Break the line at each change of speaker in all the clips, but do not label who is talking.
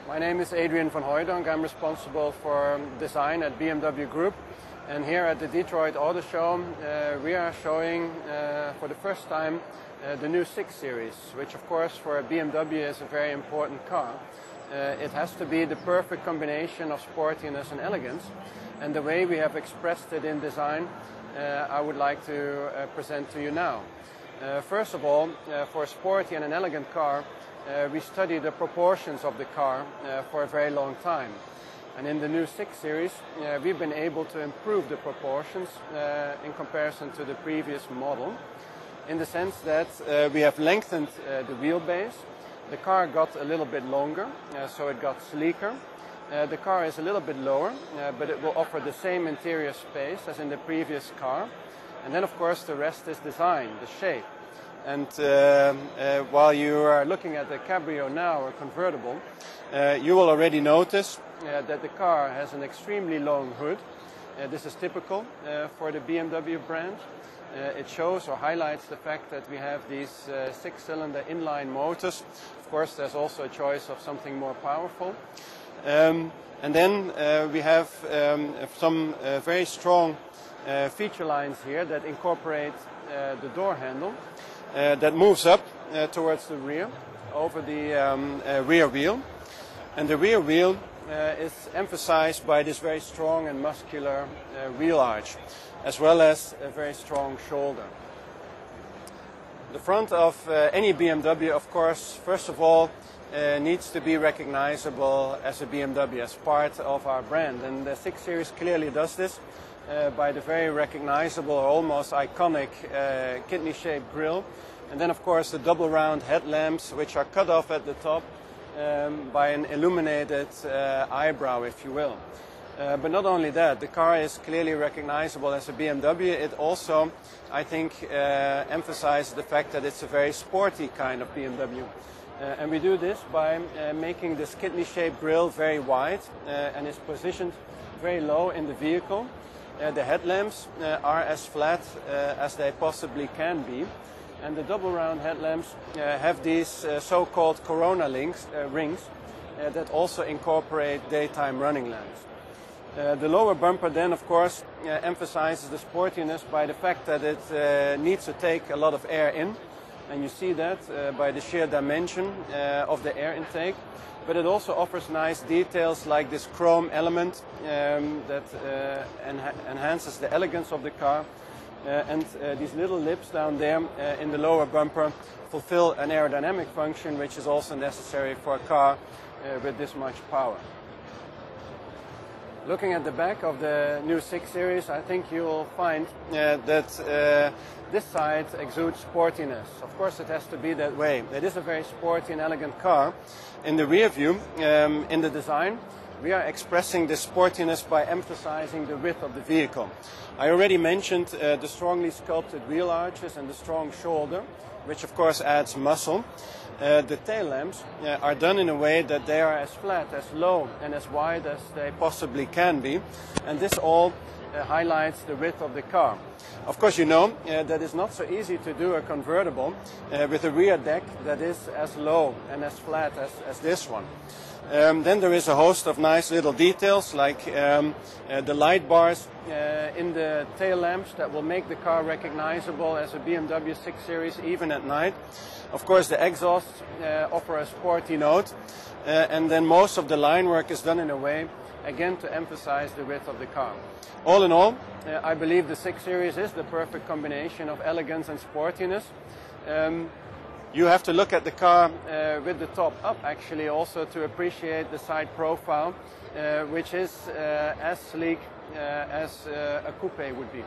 My name is Adrian van Hooijdonk. I'm responsible for design at BMW Group. And here at the Detroit Auto Show, we are showing for the first time the new 6-Series, which of course for BMW is a very important car. It has to be the perfect combination of sportiness and elegance. And the way we have expressed it in design, I would like to present to you now. First of all, for a sporty and an elegant car, we study the proportions of the car for a very long time. And in the new 6-Series, we've been able to improve the proportions in comparison to the previous model, in the sense that we have lengthened the wheelbase. The car got a little bit longer, so it got sleeker. The car is a little bit lower, but it will offer the same interior space as in the previous car. And then, of course, the rest is design, the shape. And while you are looking at the Cabrio now, or convertible, you will already notice that the car has an extremely long hood. This is typical for the BMW brand. It shows or highlights the fact that we have these 6-cylinder inline motors. Of course, there's also a choice of something more powerful. And then we have some very strong feature lines here that incorporate the door handle that moves up towards the rear over the rear wheel. And the rear wheel is emphasized by this very strong and muscular wheel arch, as well as a very strong shoulder. The front of any BMW, of course, first of all, needs to be recognizable as a BMW, as part of our brand. And the 6-Series clearly does this by the very recognizable, almost iconic kidney-shaped grille. And then, of course, the double round headlamps, which are cut off at the top by an illuminated eyebrow, if you will. But not only that, the car is clearly recognizable as a BMW. It also, I think, emphasizes the fact that it's a very sporty kind of BMW. And we do this by making this kidney-shaped grille very wide and is positioned very low in the vehicle. The headlamps are as flat as they possibly can be. And the double round headlamps have these so-called Corona rings that also incorporate daytime running lamps. The lower bumper then, of course, emphasizes the sportiness by the fact that it needs to take a lot of air in. And you see that by the sheer dimension of the air intake. But it also offers nice details like this chrome element that enhances the elegance of the car. And these little lips down there in the lower bumper fulfill an aerodynamic function, which is also necessary for a car with this much power. Looking at the back of the new 6-Series, I think you will find that this side exudes sportiness. Of course, it has to be that way. It is a very sporty and elegant car. In the rear view, in the design, we are expressing this sportiness by emphasizing the width of the vehicle. I already mentioned the strongly sculpted wheel arches and the strong shoulder, which of course adds muscle. The tail lamps are done in a way that they are as flat, as low and as wide as they possibly can be. And this all highlights the width of the car. Of course, you know that it's not so easy to do a convertible with a rear deck that is as low and as flat as this one. Then there is a host of nice little details like the light bars in the tail lamps that will make the car recognizable as a BMW 6-Series even at night. Of course, the exhausts offer a sporty note, and then most of the line work is done in a way, again, to emphasize the width of the car. All in all, I believe the 6-Series is the perfect combination of elegance and sportiness. You have to look at the car with the top up, actually, also to appreciate the side profile, which is as sleek as a coupe would be.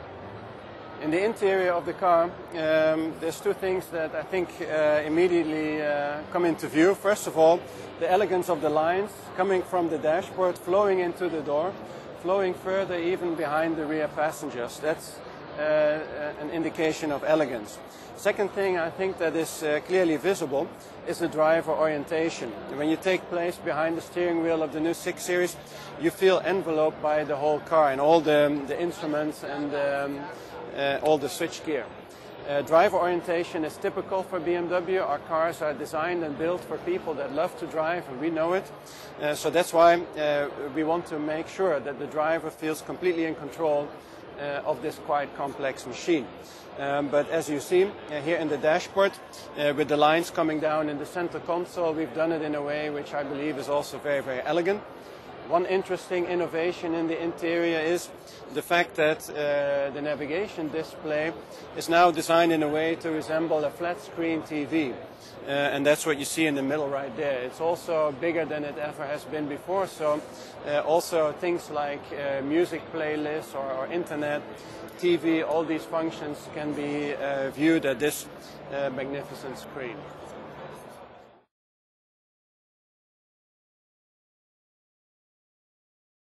In the interior of the car, there's two things that I think immediately come into view. First of all, the elegance of the lines coming from the dashboard, flowing into the door, flowing further even behind the rear passengers. That's an indication of elegance. Second thing I think that is clearly visible is the driver orientation. When you take place behind the steering wheel of the new 6-Series, you feel enveloped by the whole car and all the instruments and all the switchgear. Driver orientation is typical for BMW. Our cars are designed and built for people that love to drive, and we know it. So that's why we want to make sure that the driver feels completely in control of this quite complex machine. But as you see here in the dashboard, with the lines coming down in the center console, we've done it in a way which I believe is also very, very elegant. One interesting innovation in the interior is the fact that the navigation display is now designed in a way to resemble a flat screen TV. And that's what you see in the middle right there. It's also bigger than it ever has been before, so also things like music playlists or internet, TV, all these functions can be viewed at this magnificent screen.